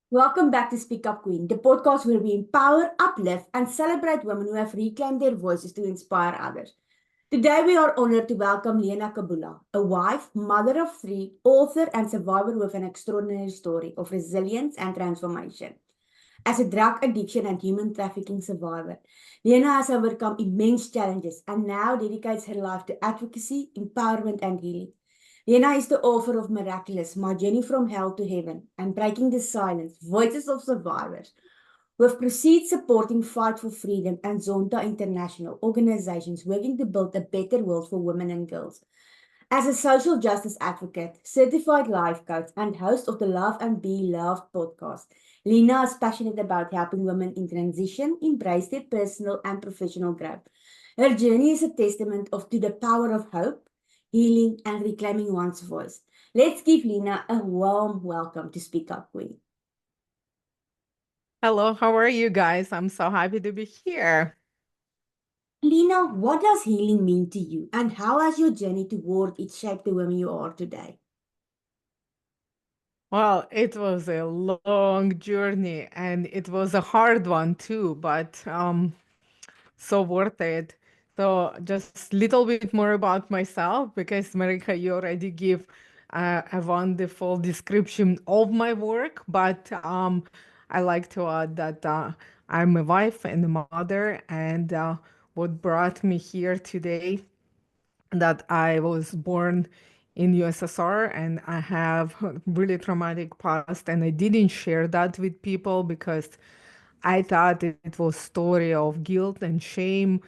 Welcome back to Speak Up Queen, the podcast where we empower, uplift, and celebrate women who have reclaimed their voices to inspire others. Today, we are honored to welcome Lena Cebula, a wife, mother of three, author, and survivor with an extraordinary story of resilience and transformation. As a drug addiction and human trafficking survivor, Lena has overcome immense challenges and now dedicates her life to advocacy, empowerment, and healing. Lena is the author of Miraculous, My Journey from Hell to Heaven, and Breaking the Silence, Voices of Survivors, with proceeds supporting Fight for Freedom and Zonta International, organizations working to build a better world for women and girls. As a social justice advocate, certified life coach, and host of the Love and Be Loved podcast, Lena is passionate about helping women in transition embrace their personal and professional growth. Her journey is a testament to the power of hope, healing, and reclaiming one's voice. Let's give Lena a warm welcome to Speak Up Queen. Hello, how are you guys? I'm so happy to be here. Lena, what does healing mean to you, and how has your journey toward it shaped the woman you are today? Well, it was a long journey and it was a hard one too, but so worth it. So just little bit more about myself because Marika, you already give a wonderful description of my work, but I like to add that I'm a wife and a mother, and what brought me here today that I was born in USSR and I have a really traumatic past, and I didn't share that with people because I thought it was story of guilt and shame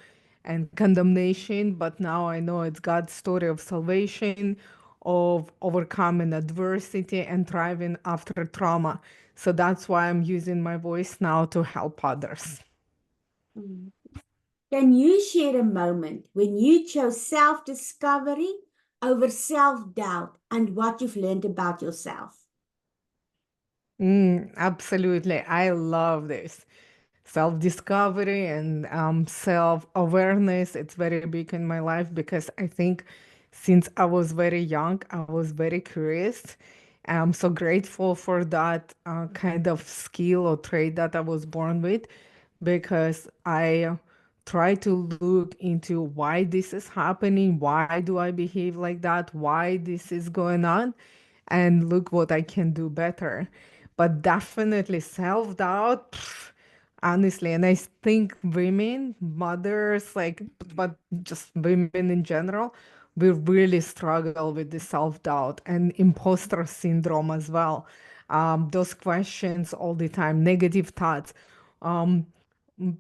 and condemnation, but now I know it's God's story of salvation, of overcoming adversity and thriving after trauma. So that's why I'm using my voice now to help others. Mm. Can you share a moment when you chose self discovery over self doubt and what you've learned about yourself? Absolutely. I love this. Self-discovery and self-awareness. It's very big in my life because I think since I was very young, I was very curious. I'm so grateful for that kind of skill or trait that I was born with because I try to look into why this is happening, why do I behave like that, why this is going on, and look what I can do better. But definitely self-doubt, honestly, and I think women, mothers, like, but just women in general, we really struggle with the self-doubt and imposter syndrome as well. Those questions all the time, negative thoughts. Um,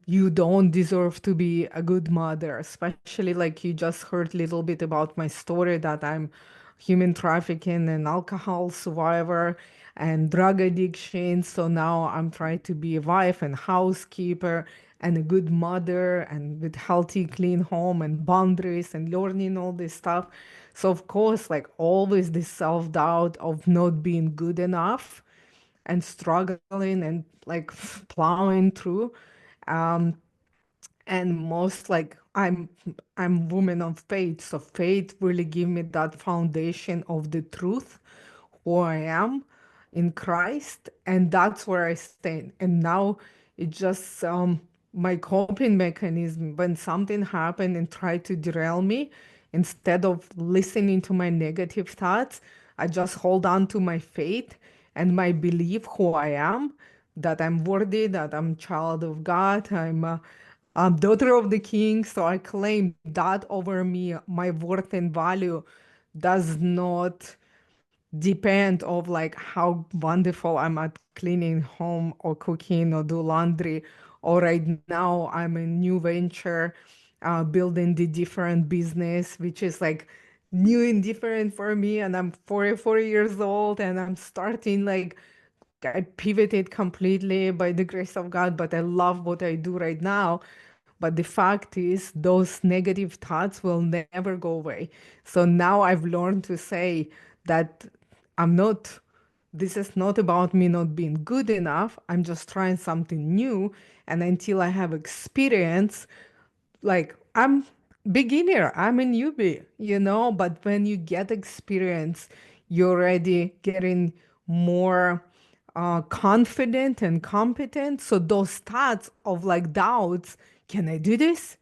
you don't deserve to be a good mother, especially like you just heard a little bit about my story that I'm human trafficking and alcohol survivor and drug addiction. So now I'm trying to be a wife and housekeeper and a good mother and with healthy, clean home and boundaries and learning all this stuff. So of course, like always this self-doubt of not being good enough and struggling and like plowing through. Um, and most like I'm woman of faith, so faith really give me that foundation of the truth who I am in Christ, and that's where I stand. And now it just my coping mechanism when something happened and tried to derail me, instead of listening to my negative thoughts, I just hold on to my faith and my belief who I am, that I'm worthy, that I'm child of God, I'm daughter of the king, so I claim that over me. My worth and value does not depend of like how wonderful I'm at cleaning home or cooking or do laundry. Or right now I'm in new venture, building the different business, which is like new and different for me. And I'm 44 years old and I'm starting like I pivoted completely by the grace of God, but I love what I do right now. But the fact is, those negative thoughts will never go away. So now I've learned to say that I'm not, this is not about me not being good enough. I'm just trying something new. And until I have experience, like I'm beginner, I'm a newbie, but when you get experience, you're already getting more confident and competent. So those thoughts of like doubts, can I do this?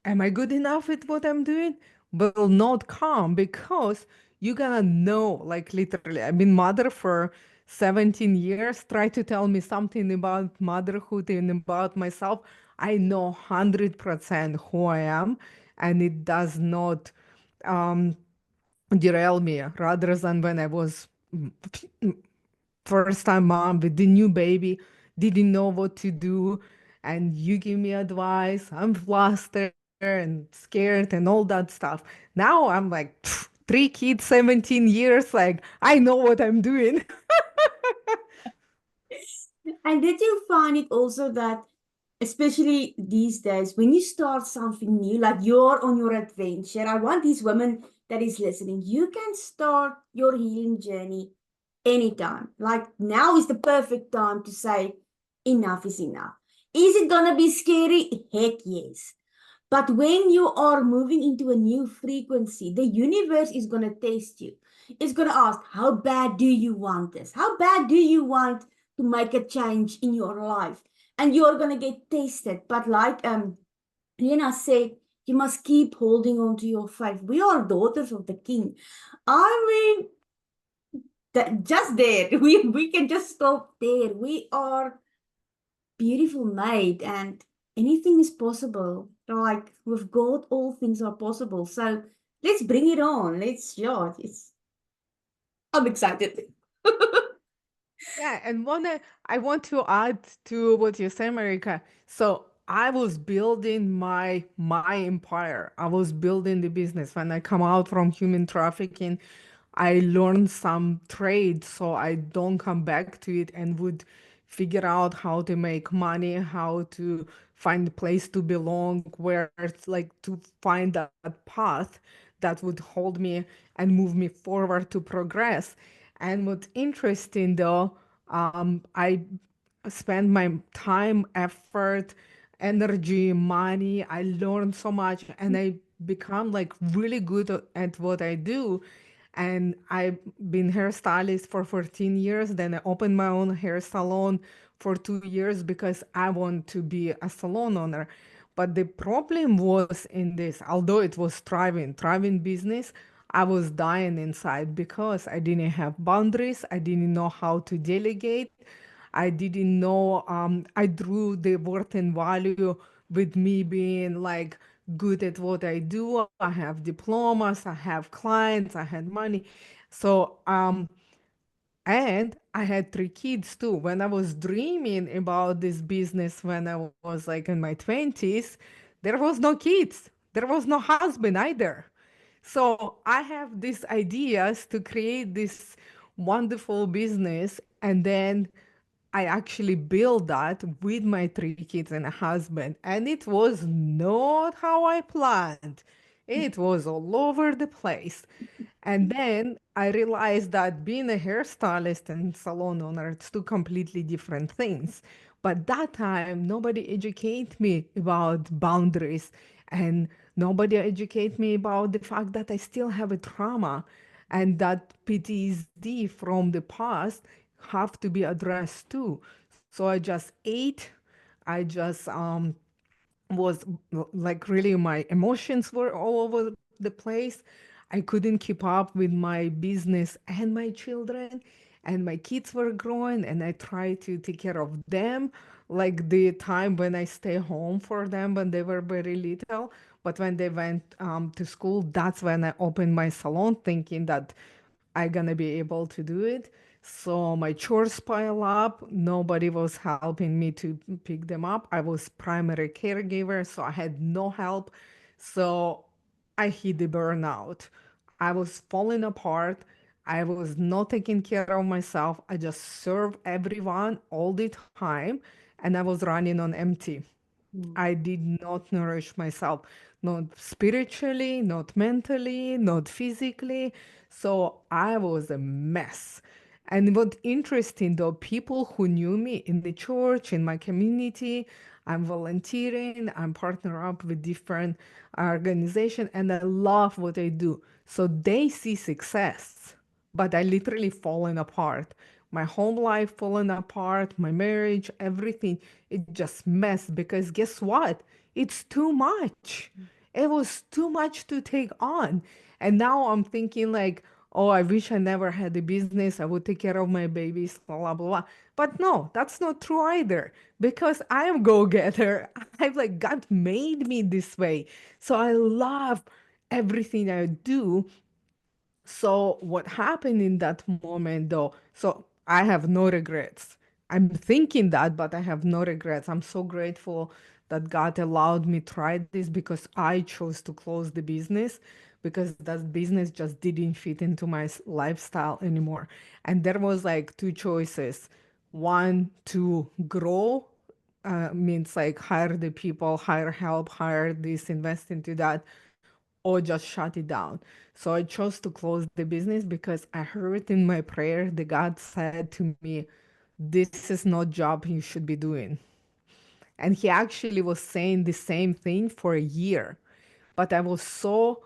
Am I good enough at what I'm doing? Will not come because you're gonna know, like literally, I've been mother for 17 years. Try to tell me something about motherhood and about myself. I know 100% who I am, and it does not um, derail me rather than when I was first time mom with the new baby, didn't know what to do, and you give me advice. I'm flustered and scared and all that stuff. Now I'm like, three kids, 17 years, like I know what I'm doing. And did you find it also that, especially these days, when you start something new, like you're on your adventure, I want these women that is listening, you can start your healing journey anytime. Like now is the perfect time to say, enough is enough. Is it gonna be scary? Heck yes. But when you are moving into a new frequency, the universe is going to test you. It's going to ask, how bad do you want this? How bad do you want to make a change in your life? And you're going to get tested. But like Lena said, you must keep holding on to your faith. We are daughters of the King. I mean, that just there, we can just stop there. We are beautiful made and anything is possible. Like with God, all things are possible. So let's bring it on. Let's, yeah, I'm excited. Yeah, and I want to add to what you say, Marika. So I was building my empire. I was building the business. When I come out from human trafficking, I learned some trade so I don't come back to it and would figure out how to make money, how to find a place to belong, where it's like to find that path that would hold me and move me forward to progress. And what's interesting though, I spend my time, effort, energy, money. I learn so much and I become like really good at what I do. And I've been hairstylist for 14 years. Then I opened my own hair salon for 2 years because I want to be a salon owner. But the problem was in this, although it was thriving business, I was dying inside because I didn't have boundaries. I didn't know how to delegate. I didn't know, I drew the worth and value with me being like good at what I do. I have diplomas, I have clients, I had money. So, and I had three kids too. When I was dreaming about this business when I was like in my 20s, there was no kids. There was no husband either. So I have these ideas to create this wonderful business, and then I actually built that with my three kids and a husband, and it was not how I planned. It was all over the place. And then I realized that being a hairstylist and salon owner, it's two completely different things. But that time, nobody educated me about boundaries and nobody educated me about the fact that I still have a trauma and that PTSD from the past have to be addressed too. So I just ate. I just was like really my emotions were all over the place. I couldn't keep up with my business and my children, and my kids were growing, and I tried to take care of them like the time when I stay home for them when they were very little. But when they went to school, that's when I opened my salon thinking that I gonna be able to do it. So my chores pile up. Nobody was helping me to pick them up. I was primary caregiver, so I had no help. So I hit the burnout. I was falling apart. I was not taking care of myself. I just served everyone all the time, and I was running on empty. I did not nourish myself, not spiritually, not mentally, not physically. So I was a mess. And what interesting though, people who knew me in the church, in my community, I'm volunteering, I'm partner up with different organizations, and I love what I do. So they see success, but I literally fallen apart. my home life falling apart, my marriage, everything. It just messed because guess what? It's too much. It was too much to take on. And now I'm thinking like, oh, I wish I never had a business. I would take care of my babies, blah, blah, blah. But no, that's not true either because I am go-getter. I've like God made me this way. So I love everything I do. So what happened in that moment though? So I have no regrets. I'm thinking that, but I have no regrets. I'm so grateful that God allowed me try this because I chose to close the business because that business just didn't fit into my lifestyle anymore. And there was like two choices. One, to grow, means like hire the people, hire help, hire this, invest into that, or just shut it down. So I chose to close the business because I heard in my prayer the God said to me, this is not job you should be doing. And he actually was saying the same thing for a year. But I was so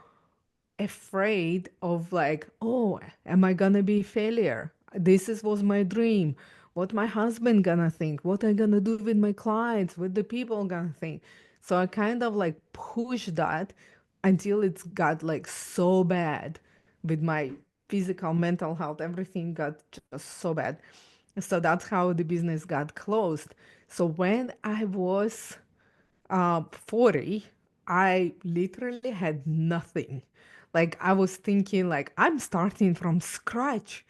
afraid of like, oh, am I gonna be failure? This is was my dream. What my husband gonna think? What I gonna do with my clients? What the people gonna think? So I kind of like pushed that until it's got like so bad with my physical, mental health. Everything got just so bad. So that's how the business got closed. So when I was 40, I literally had nothing. Like I was thinking like I'm starting from scratch.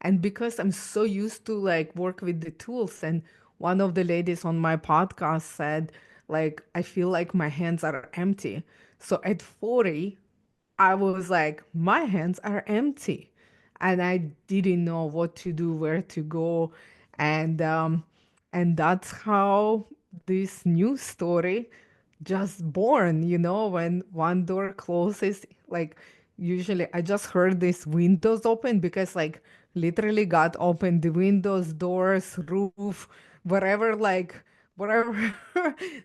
And because I'm so used to like work with the tools and one of the ladies on my podcast said like I feel like my hands are empty. So at 40, I was like, my hands are empty. And I didn't know what to do, where to go. And and that's how this new story just born, when one door closes, like usually I just heard these windows open because like literally God opened the windows, doors, roof, whatever, like whatever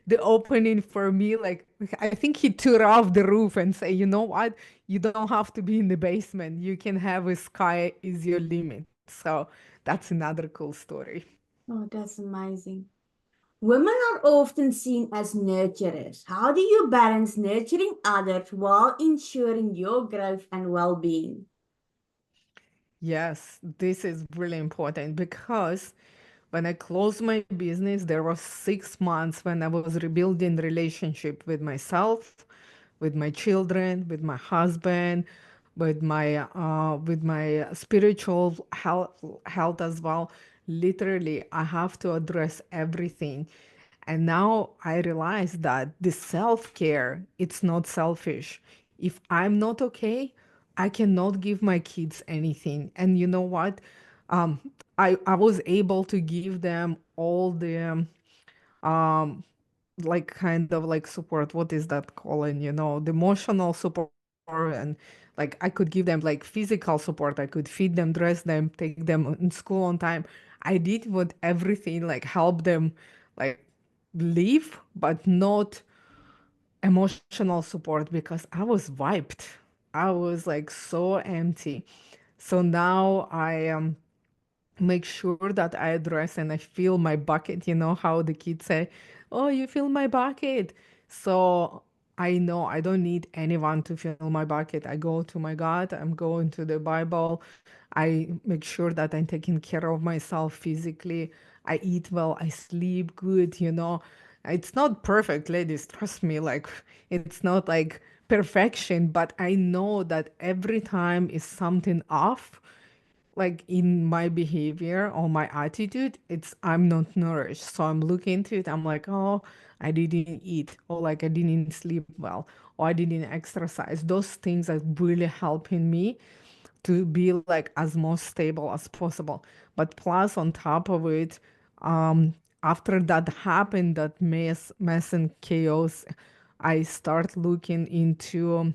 the opening for me, like I think he tore off the roof and say, you know what, you don't have to be in the basement, you can have a sky is your limit. So that's another cool story. Oh, that's amazing. Women are often seen as nurturers. How do you balance nurturing others while ensuring your growth and well-being? Yes, this is really important because when I closed my business, there was 6 months when I was rebuilding relationship with myself, with my children, with my husband, with my spiritual health as well. Literally, I have to address everything. And now I realize that the self-care, it's not selfish. If I'm not okay, I cannot give my kids anything. And you know what? Um, I was able to give them all the um like kind of like support. What is that calling? The emotional support, and like I could give them like physical support. I could feed them, dress them, take them in school on time. I did what everything, like help them like live, but not emotional support because I was wiped. I was like so empty. So now I make sure that I address and I fill my bucket. You know how the kids say, oh, you fill my bucket. So I know I don't need anyone to fill my bucket. I go to my God, I'm going to the Bible. I make sure that I'm taking care of myself physically. I eat well, I sleep good. It's not perfect, ladies, trust me. Like, it's not like perfection, but I know that every time is something off, like in my behavior or my attitude, it's I'm not nourished. So I'm looking into it, I'm like, oh, I didn't eat, or like I didn't sleep well, or I didn't exercise. Those things are really helping me to be like as most stable as possible. But plus on top of it, after that happened, that mess and chaos, I start looking into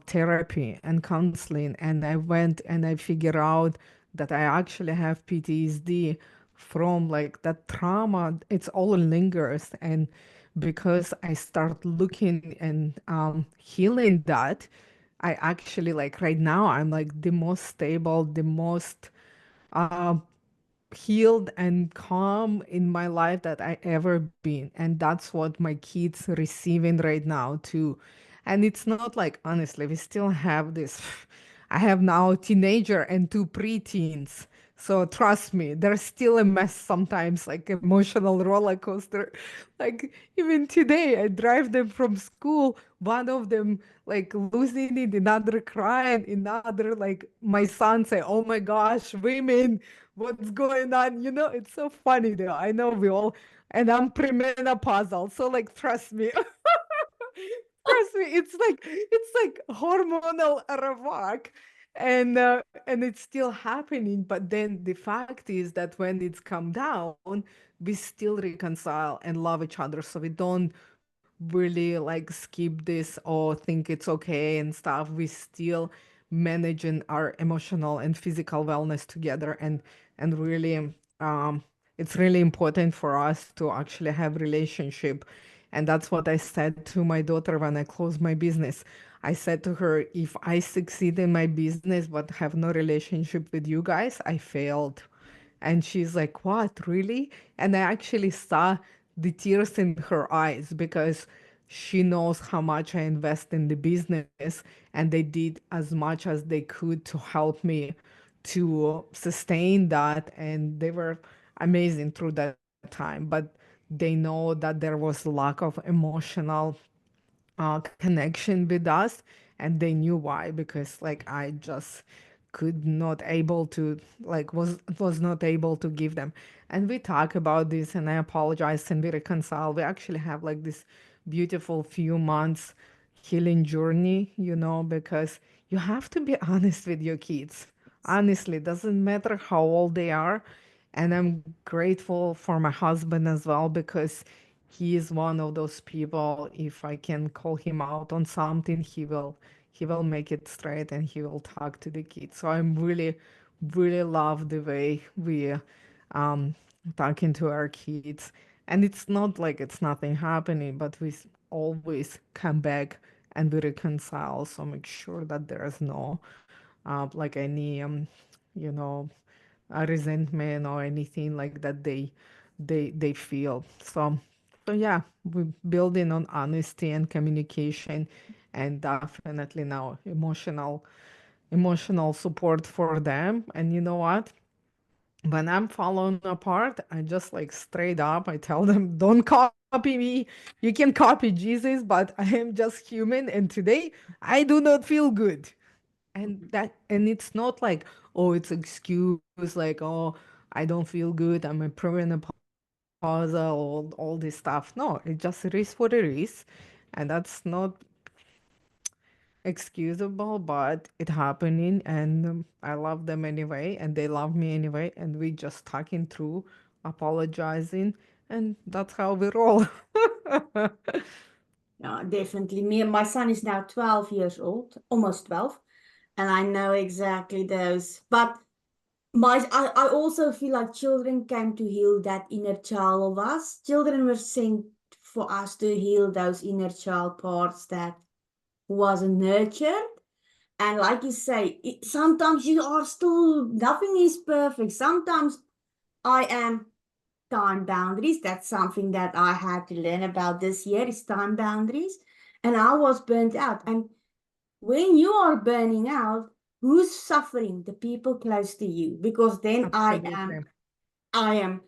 therapy and counseling, and I went and I figured out that I actually have PTSD from like that trauma. It's all lingers, and because I start looking and healing that, I actually like right now I'm like the most stable, the most uh, healed and calm in my life that I ever been. And that's what my kids receiving right now too. And it's not like, honestly, we still have this. I have now a teenager and two preteens. So trust me, there's still a mess sometimes, like emotional roller coaster. Like even today, I drive them from school. One of them like losing it, another crying, another like my son say, "Oh my gosh, women, what's going on?" You know, it's so funny though. I know we all, and I'm premenopausal, so like trust me. Trust me, it's like hormonal remark, and it's still happening. But then the fact is that when it's come down, we still reconcile and love each other. So we don't really like skip this or think it's okay and stuff. We still managing our emotional and physical wellness together, and really it's really important for us to actually have relationship. And that's what I said to my daughter when I closed my business. I said to her, if I succeed in my business but have no relationship with you guys, I failed. And she's like, "What, really?" And I actually saw the tears in her eyes because she knows how much I invest in the business, and they did as much as they could to help me to sustain that. And they were amazing through that time. But they know that there was lack of emotional connection with us, and they knew why, because like I just could not able to like was not able to give them. And we talk about this, and I apologize, and we reconcile. We actually have like this beautiful few months healing journey, because you have to be honest with your kids. Honestly, doesn't matter how old they are. And I'm grateful for my husband as well, because he is one of those people, if I can call him out on something, he will make it straight, and he will talk to the kids. So I'm really really love the way we um talking to our kids. And it's not like it's nothing happening, but we always come back and we reconcile. So make sure that there's no like any you know resentment or anything like that they feel. So yeah, we're building on honesty and communication, and definitely now emotional support for them. And you know what? When I'm falling apart, I just like straight up, I tell them, don't copy me. You can copy Jesus, but I am just human. And today I do not feel good. And it's not like, oh, it's excuse, like, oh, I don't feel good, I'm a perimenopause, all this stuff. No, it just is what it is. And that's not excusable, but it happening. And I love them anyway, and they love me anyway, and we just talking through, apologizing, and that's how we roll. Yeah, definitely. My son is now 12 years old, almost 12, and I know exactly those. But I also feel like children came to heal that inner child of us. Children were sent for us to heal those inner child parts that wasn't nurtured. And like you say, sometimes you are still, nothing is perfect. Sometimes I am time boundaries. That's something that I had to learn about this year is time boundaries. And I was burnt out. And when you are burning out, who's suffering? The people close to you. Because then Absolutely. I am,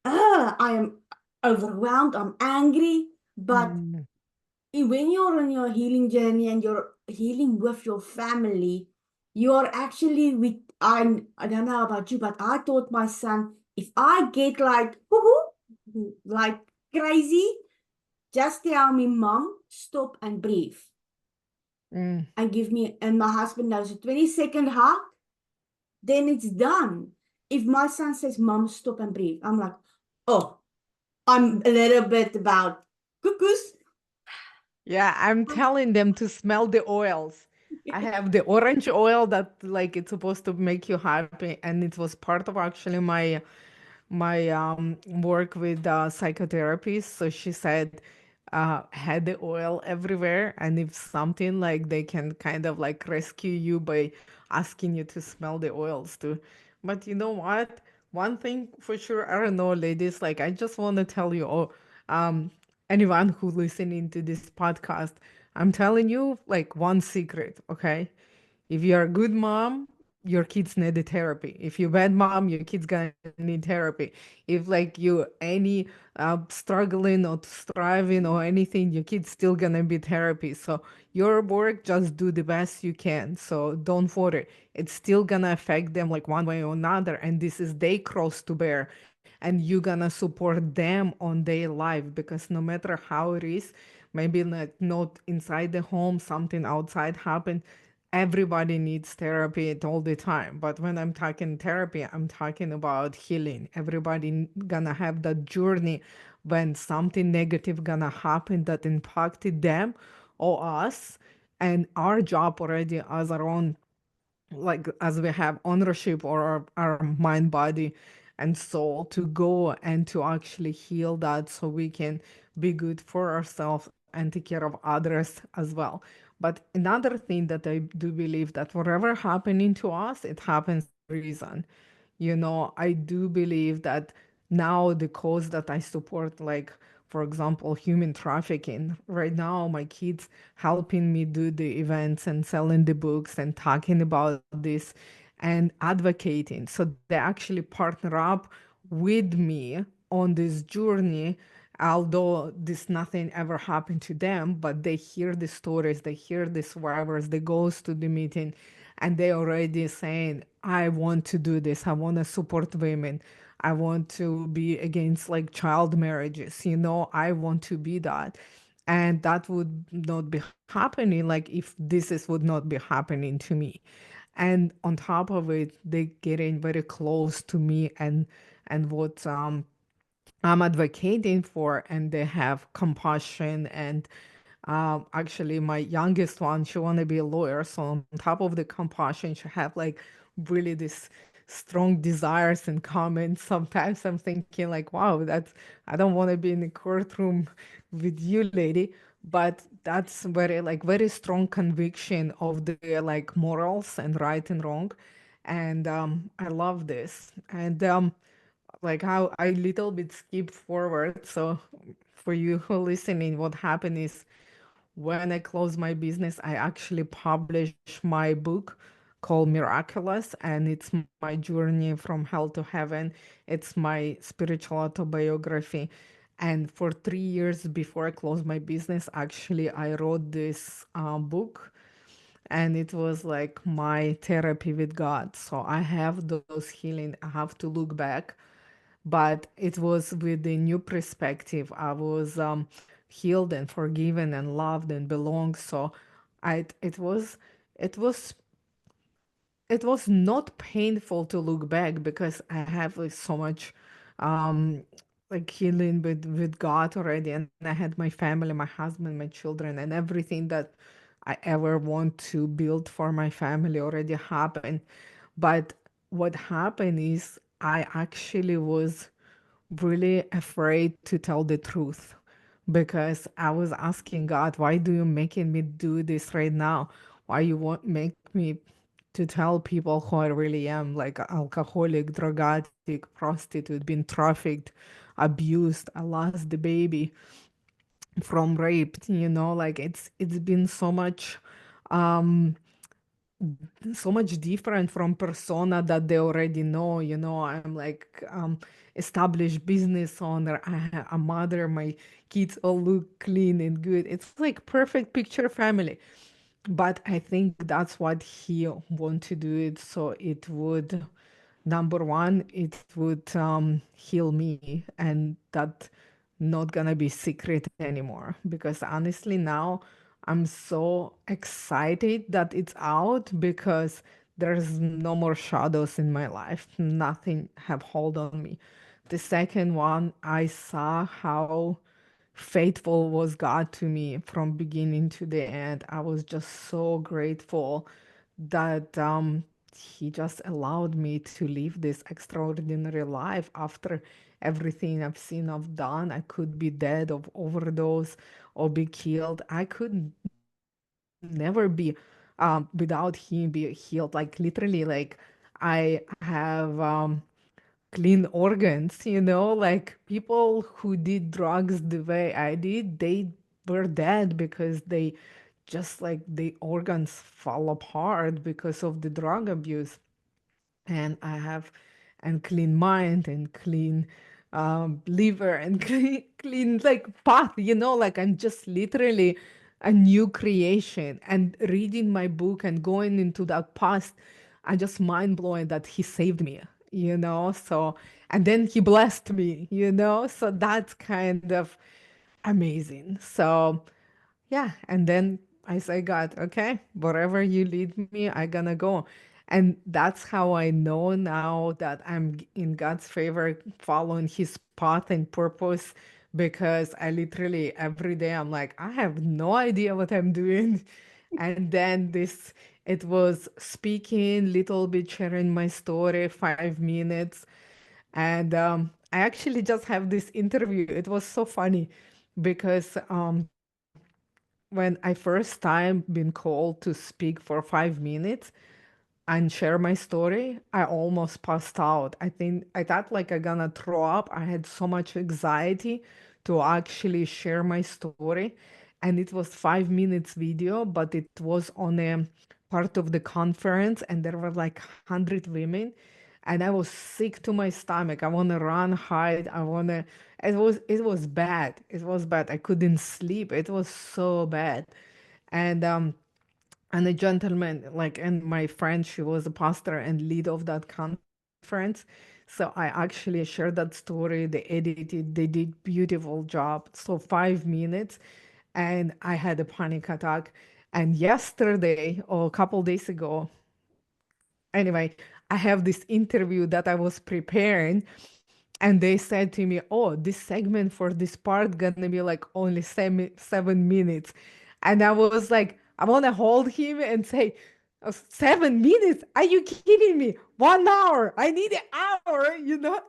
I am overwhelmed. I'm angry. But Mm. when you're on your healing journey and you're healing with your family, you're actually with, I don't know about you, but I taught my son, if I get like, woohoo, like crazy, just tell me, Mom, stop and breathe. Mm. And give me, and my husband knows a 20-second hug, then it's done. If my son says, Mom, stop and breathe, I'm like, oh, I'm a little bit about cuckoos. Yeah, I'm telling them to smell the oils. I have the orange oil that like it's supposed to make you happy, and it was part of actually my work with psychotherapist. So she said, had the oil everywhere, and if something like they can kind of like rescue you by asking you to smell the oils too. But you know what? One thing for sure, I don't know, ladies, like I just want to tell you, oh, um, anyone who listening to this podcast, I'm telling you like one secret, okay? If you're a good mom, your kids need a therapy. If you're a bad mom, your kids gonna need therapy. If like you any struggling or striving or anything, your kids still gonna be therapy. So your work, just do the best you can. So don't worry. It's still gonna affect them like one way or another. And this is their cross to bear. And you gonna support them on their life because no matter how it is, maybe not inside the home, something outside happened, everybody needs therapy all the time. But when I'm talking therapy, I'm talking about healing. Everybody gonna have that journey when something negative gonna happen that impacted them or us. And our job already as our own, like as we have ownership or our mind, body, and soul, to go and to actually heal that so we can be good for ourselves and take care of others as well. But another thing that I do believe, that whatever happening to us, it happens for a reason. You know, I do believe that now the cause that I support, like for example, human trafficking. Right now, my kids helping me do the events and selling the books and talking about this and advocating. So they actually partner up with me on this journey, although this nothing ever happened to them, but they hear the stories, they hear the survivors, they goes to the meeting and they already saying, I want to do this, I want to support women, I want to be against like child marriages, you know, I want to be that. And that would not be happening like if would not be happening to me. And on top of it, they getting very close to me and what I'm advocating for, and they have compassion. And actually, my youngest one, she want to be a lawyer. So on top of the compassion, she have like really this strong desires and comments. Sometimes I'm thinking like, wow, that's, I don't want to be in the courtroom with you, lady. But that's very like very strong conviction of the like morals and right and wrong. And I love this. And like how I little bit skip forward. So for you who listening, what happened is when I closed my business, I actually published my book called Miraculous, and it's my journey from hell to heaven. It's my spiritual autobiography. And for 3 years before I closed my business, actually, I wrote this book, and it was like my therapy with God. So I have those healing. I have to look back, but it was with a new perspective. I was healed and forgiven and loved and belonged. So I it was it was not painful to look back because I have like so much um like healing with God already, and I had my family, my husband, my children, and everything that I ever want to build for my family already happened. But what happened is I actually was really afraid to tell the truth because I was asking God, why do you making me do this right now? Why you want make me to tell people who I really am, like alcoholic, drug addict, prostitute, been trafficked, abused, I lost the baby from rape, you know, like it's been so much so much different from persona that they already know. You know, I'm like established business owner, a mother, my kids all look clean and good. It's like perfect picture family. But I think that's what he want to do it, so it would, number one, it would heal me, and that not gonna be secret anymore. Because honestly now I'm so excited that it's out because there's no more shadows in my life. Nothing have hold on me. The second one, I saw how faithful was God to me from beginning to the end. I was just so grateful that He just allowed me to live this extraordinary life after everything I've seen, I've done. I could be dead of overdose or be killed. I could never be without Him be healed. Like literally, like I have clean organs, like people who did drugs the way I did, they were dead because they just like the organs fall apart because of the drug abuse. And I have and clean mind and clean liver and clean like path, like I'm just literally a new creation. And reading my book and going into that past, I just mind blowing that he saved me, so and then he blessed me, so that's kind of amazing. So yeah, and then I say, God, okay, wherever you lead me, I gonna go. And that's how I know now that I'm in God's favor, following his path and purpose, because I literally every day I'm like, I have no idea what I'm doing. And then it was speaking, little bit sharing my story, 5 minutes. And I actually just have this interview. It was so funny because when I first time been called to speak for 5 minutes and share my story, I almost passed out. I thought like I gonna throw up. I had so much anxiety to actually share my story. And it was 5 minutes video, but it was on a part of the conference and there were like 100 women. And I was sick to my stomach. I wanna run, hide. It was bad. It was bad. I couldn't sleep. It was so bad. And and a gentleman, like, and my friend, she was a pastor and lead of that conference, so I actually shared that story. They edited, they did beautiful job. So 5 minutes, and I had a panic attack. And yesterday or a couple days ago, anyway, I have this interview that I was preparing, and they said to me, "Oh, this segment for this part gonna be like only 7 minutes," and I was like, I want to hold him and say, "Oh, 7 minutes? Are you kidding me? 1 hour? I need an hour,"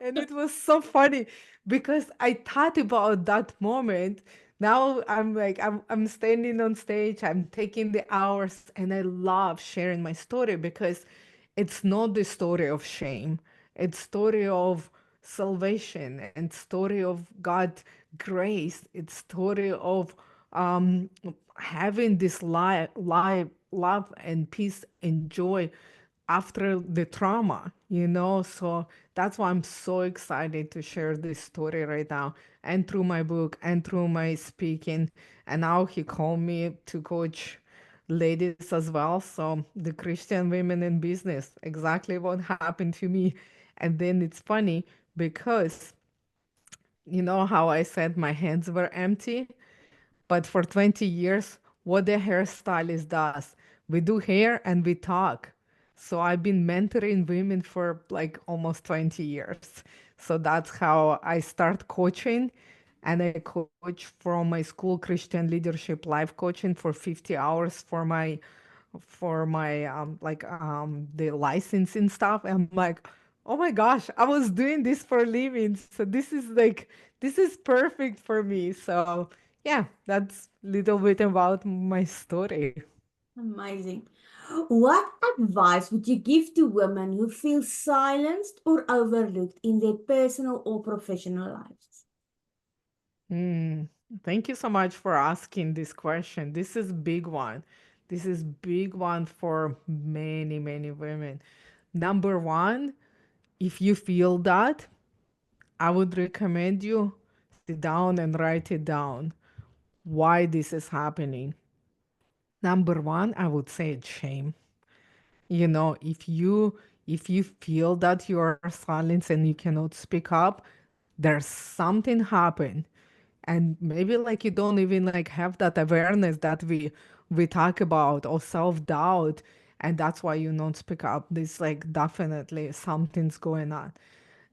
And it was so funny because I thought about that moment. Now I'm like, I'm standing on stage, I'm taking the hours, and I love sharing my story because it's not the story of shame. It's story of salvation and story of God grace. It's story of um, having this love and peace and joy after the trauma, So that's why I'm so excited to share this story right now, and through my book and through my speaking. And now he called me to coach ladies as well. So the Christian women in business, exactly what happened to me. And then it's funny because you know how I said my hands were empty? But for 20 years, what the hairstylist does, we do hair and we talk. So I've been mentoring women for like almost 20 years. So that's how I start coaching. And I coach from my school Christian leadership life coaching for 50 hours for my the licensing stuff. I'm like, oh my gosh, I was doing this for a living. So this is perfect for me. So yeah, that's little bit about my story. Amazing. What advice would you give to women who feel silenced or overlooked in their personal or professional lives? Mm, Thank you so much for asking this question. This is big one. This is big one for many, many women. Number one, if you feel that, I would recommend you sit down and write it down. Why this is happening. Number one, I would say it's shame. If you feel that you are silenced and you cannot speak up, there's something happened. And maybe like you don't even like have that awareness that we talk about, or self-doubt, and that's why you don't speak up. This like definitely something's going on.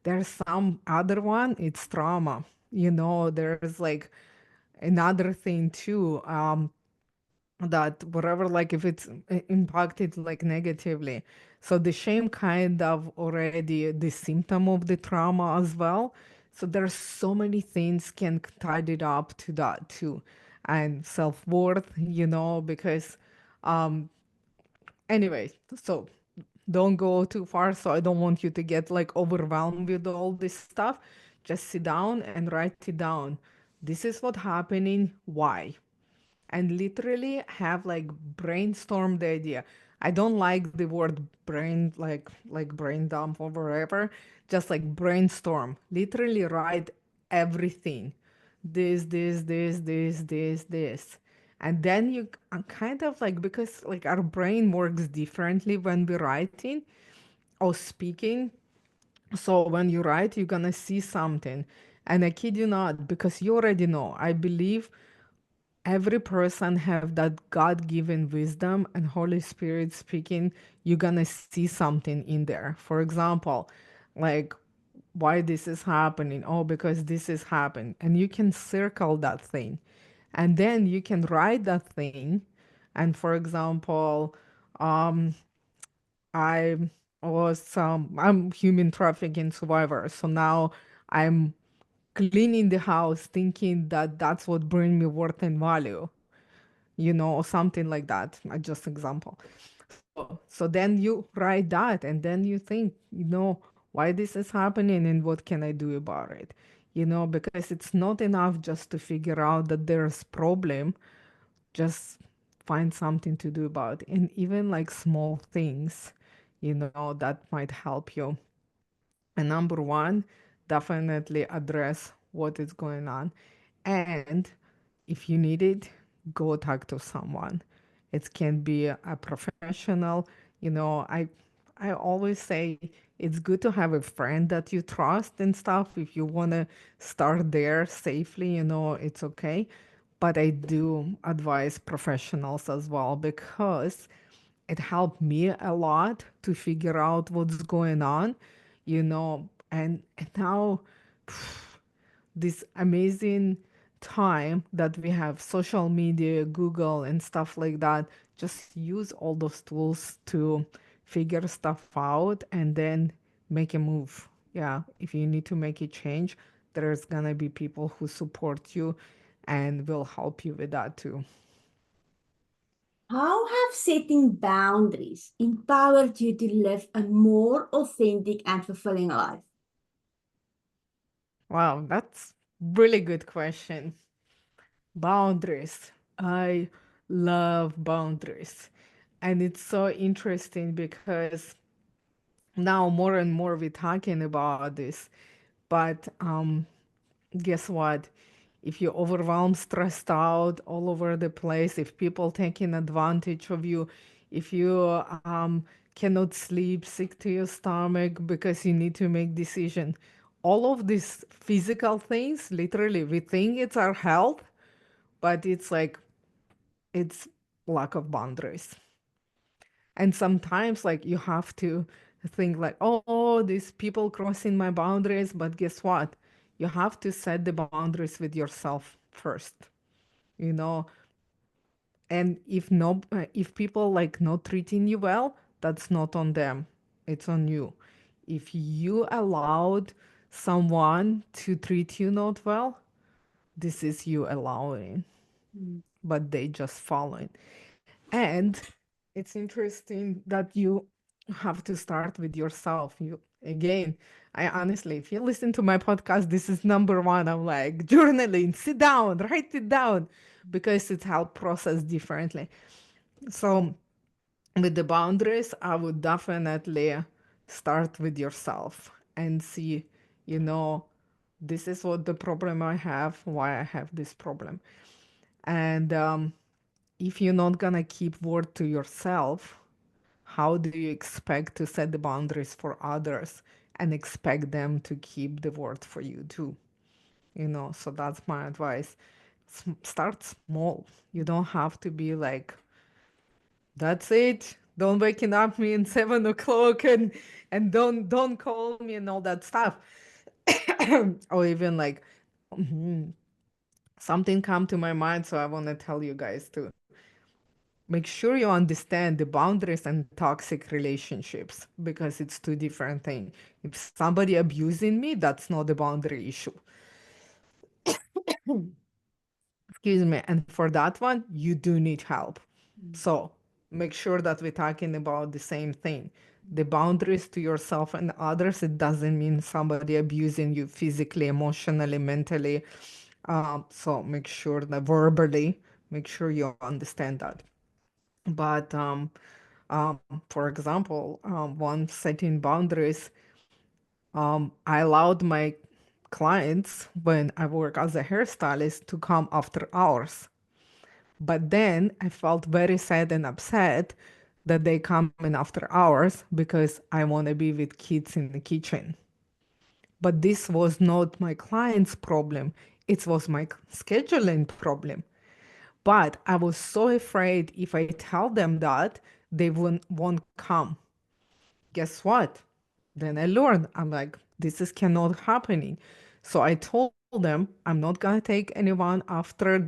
There's some other one, it's trauma. There's like another thing too, that whatever, like if it's impacted like negatively. So the shame kind of already the symptom of the trauma as well. So there's so many things can tie it up to that too. And self-worth, because um anyway, so don't go too far. So I don't want you to get like overwhelmed with all this stuff. Just sit down and write it down. This is what happening. Why? And literally have like brainstorm the idea. I don't like the word brain, like brain dump or whatever. Just like brainstorm. Literally write everything. This. And then you kind of like, because like our brain works differently when we're writing or speaking. So when you write, you're gonna see something. And I kid you not, because you already know. I believe every person have that god-given wisdom and holy spirit speaking. You're gonna see something in there. For example, like, why this is happening? Oh, because this is happening. And you can circle that thing, and then you can write that thing. And for example, I I'm human trafficking survivor, so now I'm cleaning the house thinking that that's what bring me worth and value, or something like that. Just example. So then you write that, and then you think, why this is happening and what can I do about it? Because it's not enough just to figure out that there's problem. Just find something to do about it. And even like small things, that might help you. And number one, definitely address what is going on. And if you need it, go talk to someone. It can be a professional. I always say it's good to have a friend that you trust and stuff. If you want to start there safely, it's okay. But I do advise professionals as well, because it helped me a lot to figure out what's going on, and now this amazing time that we have social media, Google, and stuff like that. Just use all those tools to figure stuff out and then make a move. Yeah, if you need to make a change, there's gonna be people who support you and will help you with that too. How have setting boundaries empowered you to live a more authentic and fulfilling life? Wow, that's really good question. Boundaries. I love boundaries. And it's so interesting because now more and more we're talking about this. But guess what? If you're overwhelmed, stressed out, all over the place, if people taking advantage of you, if you cannot sleep, sick to your stomach because you need to make decision, all of these physical things, literally, we think it's our health, but it's like it's lack of boundaries. And sometimes like you have to think like, oh, these people crossing my boundaries, but guess what? You have to set the boundaries with yourself first, you know. And if people like not treating you well, that's not on them, it's on you. If you allowed someone to treat you not well, this is you allowing, Mm. but they just following. And it's interesting that you have to start with yourself. You again, I honestly, if you listen to my podcast, this is number one. I'm like, journaling, sit down, write it down, because it's helped process differently. So with the boundaries, I would definitely start with yourself and see, you know, this is what the problem I have, why I have this problem. And if you're not gonna keep word to yourself, how do you expect to set the boundaries for others and expect them to keep the word for you too? So that's my advice. Start small. You don't have to be like, that's it. Don't waking up me in 7 o'clock and don't call me and all that stuff. Or even like something come to my mind, so I want to tell you guys too. Make sure you understand the boundaries and toxic relationships, because it's two different things. If somebody abusing me, that's not a boundary issue. Excuse me. And for that one, you do need help. So make sure that we're talking about the same thing. The boundaries to yourself and others, it doesn't mean somebody abusing you physically, emotionally, mentally. So make sure that verbally, make sure you understand that. But for example, one setting boundaries, I allowed my clients when I work as a hairstylist to come after hours. But then I felt very sad and upset that they come in after hours because I want to be with kids in the kitchen. But this was not my client's problem. It was my scheduling problem. But I was so afraid if I tell them that they won't come. Guess what? Then I learned. I'm like, this is cannot happening. So I told them I'm not gonna take anyone after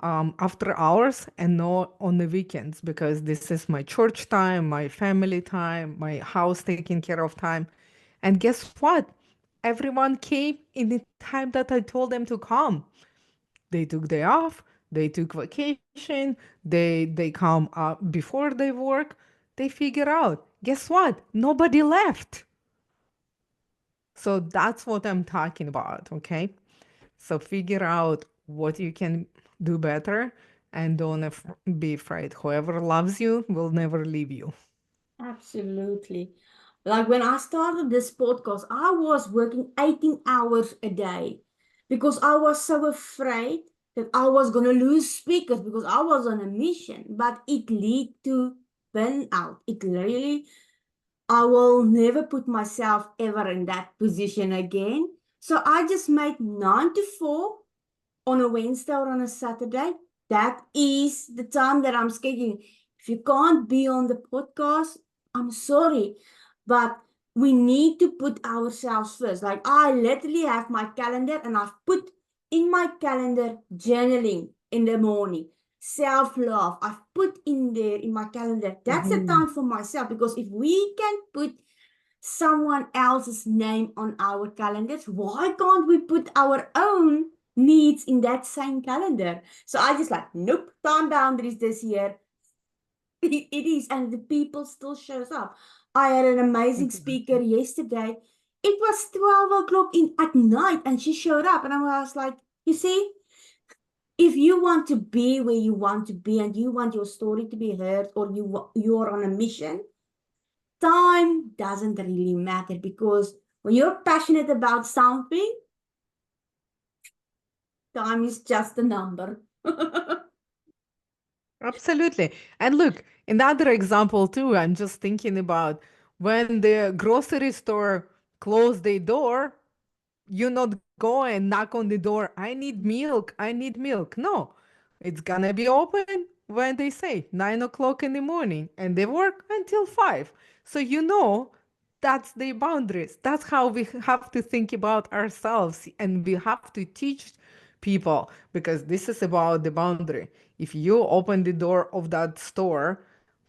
hours and not on the weekends because this is my church time, my family time, my house taking care of time. And guess what? Everyone came in the time that I told them to come. They took day off, they took vacation, they come before they work. They figure out. Guess what? Nobody left. So that's what I'm talking about, okay? So figure out what you can do better and don't be afraid. Whoever loves you will never leave you. Absolutely. Like when I started this podcast, I was working 18 hours a day because I was so afraid that I was going to lose speakers because I was on a mission, but it led to burnout. It really, I will never put myself ever in that position again. So I just made 9 to 4 on a Wednesday or on a Saturday. That is the time that I'm scheduling. If you can't be on the podcast, I'm sorry, but we need to put ourselves first. Like I literally have my calendar and I've put in my calendar journaling in the morning, self-love. I've put in there in my calendar. That's the Mhm. time for myself because if we can put someone else's name on our calendars, why can't we put our own needs in that same calendar? So I just like, nope, time boundaries this year. It is, and the people still shows up. I had an amazing speaker Exactly. yesterday. It was 12 o'clock in at night, and she showed up, and I was like, you see, if you want to be where you want to be, and you want your story to be heard, or you're on a mission, time doesn't really matter because when you're passionate about something, time is just a number. Absolutely. And look, another example too, I'm just thinking about when the grocery store closed their door, you not go and knock on the door, I need milk, I need milk. No, it's gonna be open when they say 9 o'clock in the morning and they work until 5. So you know that's the boundaries. That's how we have to think about ourselves and we have to teach people because this is about the boundary. If you open the door of that store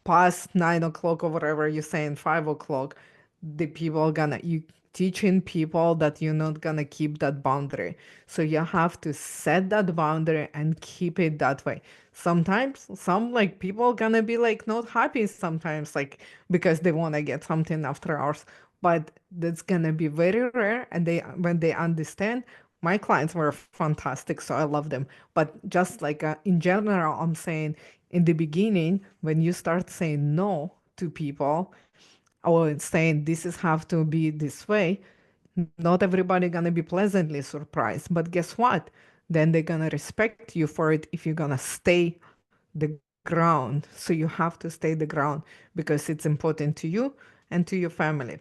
past 9 o'clock or whatever you say in 5 o'clock, the people gonna you teaching people that you're not gonna keep that boundary. So you have to set that boundary and keep it that way. Sometimes some like people gonna be like not happy sometimes like because they want to get something after hours, but that's gonna be very rare and they when they understand. My clients were fantastic, so I love them. But just like in general, I'm saying in the beginning, when you start saying no to people, or saying this is have to be this way, not everybody gonna be pleasantly surprised. But guess what? Then they're gonna respect you for it if you're gonna stay the ground. So you have to stay the ground because it's important to you and to your family.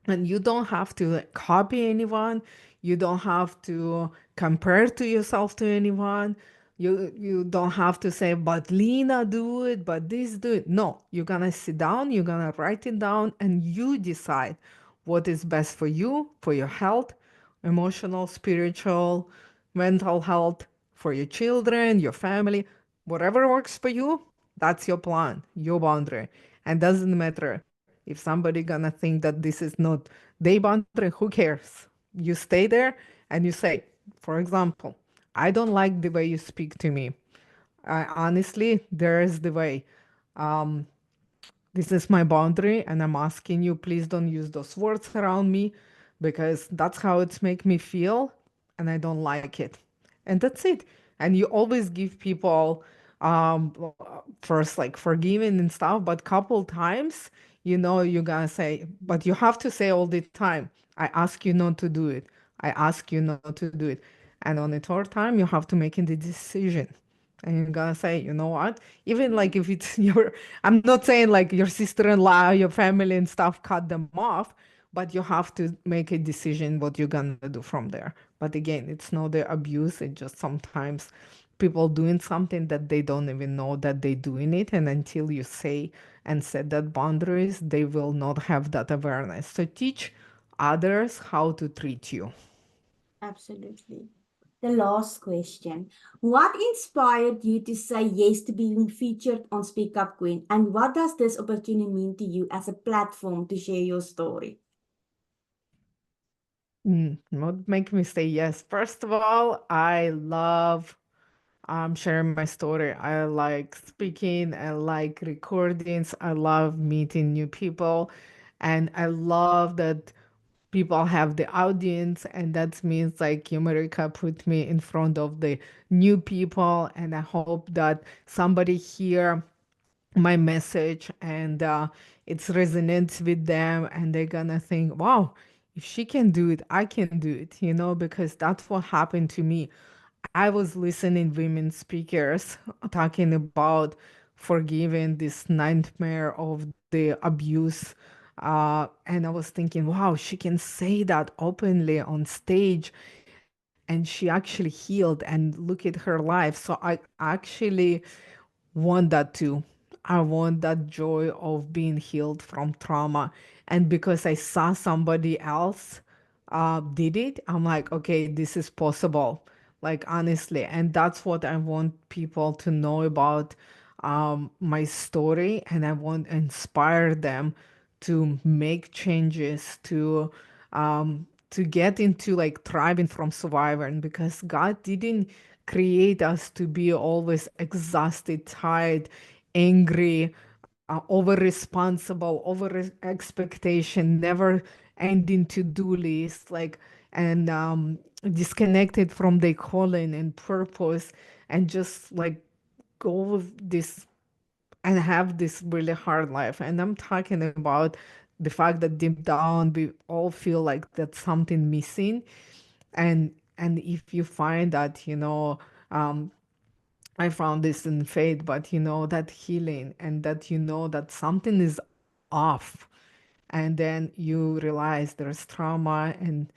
And you don't have to like, copy anyone. You don't have to compare to yourself to anyone. You don't have to say but Lena do it, but this do it. No, you're gonna sit down, you're gonna write it down, and you decide what is best for your health, emotional, spiritual, mental health, for your children, your family. Whatever works for you, that's your plan, your boundary. And doesn't matter if somebody gonna think that this is not their boundary, who cares? You stay there and you say, for example, I don't like the way you speak to me. Honestly, there is the way. this is my boundary, and I'm asking you, please don't use those words around me because that's how it's make me feel, and I don't like it. And that's it. And you always give people first like forgiving and stuff, but couple times, you're gonna say, but you have to say all the time, I ask you not to do it. I ask you not to do it. And on the third time, you have to make the decision. And you're gonna say, you know what? Even like if it's I'm not saying like your sister-in-law, your family and stuff, cut them off, but you have to make a decision what you're gonna do from there. But again, it's not the abuse. It's just sometimes people doing something that they don't even know that they're doing it. And until you say and set that boundaries, they will not have that awareness. So teach others how to treat you. Absolutely. The last question. What inspired you to say yes to being featured on Speak Up Queen? And what does this opportunity mean to you as a platform to share your story? What make me say yes? First of all, I love sharing my story. I like speaking. I like recordings. I love meeting new people, and I love that people have the audience, and that means like America put me in front of the new people, and I hope that somebody hear my message and it's resonates with them, and they're gonna think, wow, if she can do it, I can do it, because that's what happened to me. I was listening women speakers talking about forgiving this nightmare of the abuse, and I was thinking, wow, she can say that openly on stage, and she actually healed, and look at her life. So I actually want that too. I want that joy of being healed from trauma. And because I saw somebody else did it, I'm like, okay, this is possible. Like, honestly. And that's what I want people to know about my story. And I want to inspire them to make changes, to get into like thriving from survivor. And because God didn't create us to be always exhausted, tired, angry, over responsible, over expectation, never ending to do list, like, and disconnected from their calling and purpose, and just like go with this and have this really hard life. And I'm talking about the fact that deep down we all feel like that's something missing. And if you find that, um, I found this in faith, but that healing, and that that something is off, and then you realize there's trauma and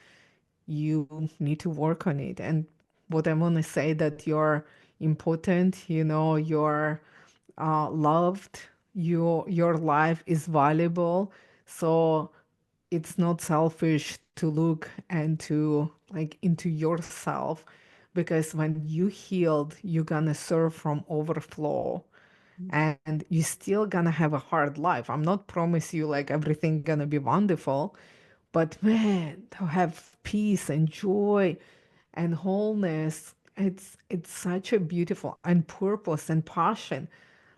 you need to work on it. And what I want to say, that you're important, you're loved, your life is valuable. So it's not selfish to look and to like into yourself, because when you healed, you're gonna serve from overflow, and you still gonna have a hard life. I'm not promise you like everything gonna be wonderful, but man, to have peace and joy and wholeness, it's such a beautiful, and purpose and passion.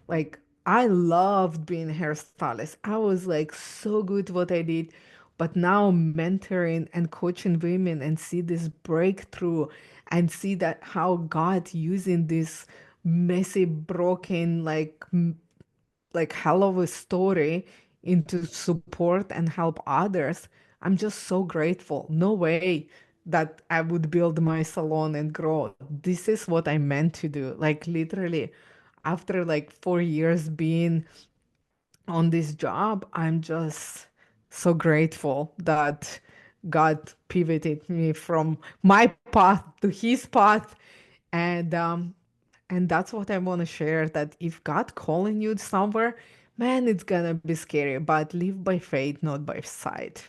Like, I loved being a hairstylist. I was like so good what I did. But now mentoring and coaching women, and see this breakthrough, and see that how God using this messy, broken, like hell of a story into support and help others. I'm just so grateful. No way that I would build my salon and grow. This is what I meant to do. Like, literally, after like 4 years being on this job, I'm just so grateful that God pivoted me from my path to his path. And that's what I want to share, that if God calling you somewhere, man, it's gonna be scary, but live by faith, not by sight.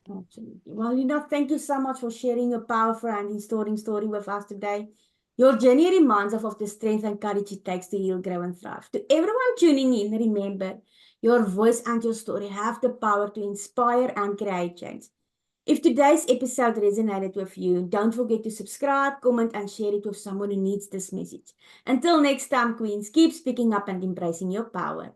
Absolutely. Well, thank you so much for sharing your powerful and inspiring story with us today. Your journey reminds us of the strength and courage it takes to heal, grow, and thrive. To everyone tuning in, remember, your voice and your story have the power to inspire and create change. If today's episode resonated with you, don't forget to subscribe, comment, and share it with someone who needs this message. Until next time, Queens, keep speaking up and embracing your power.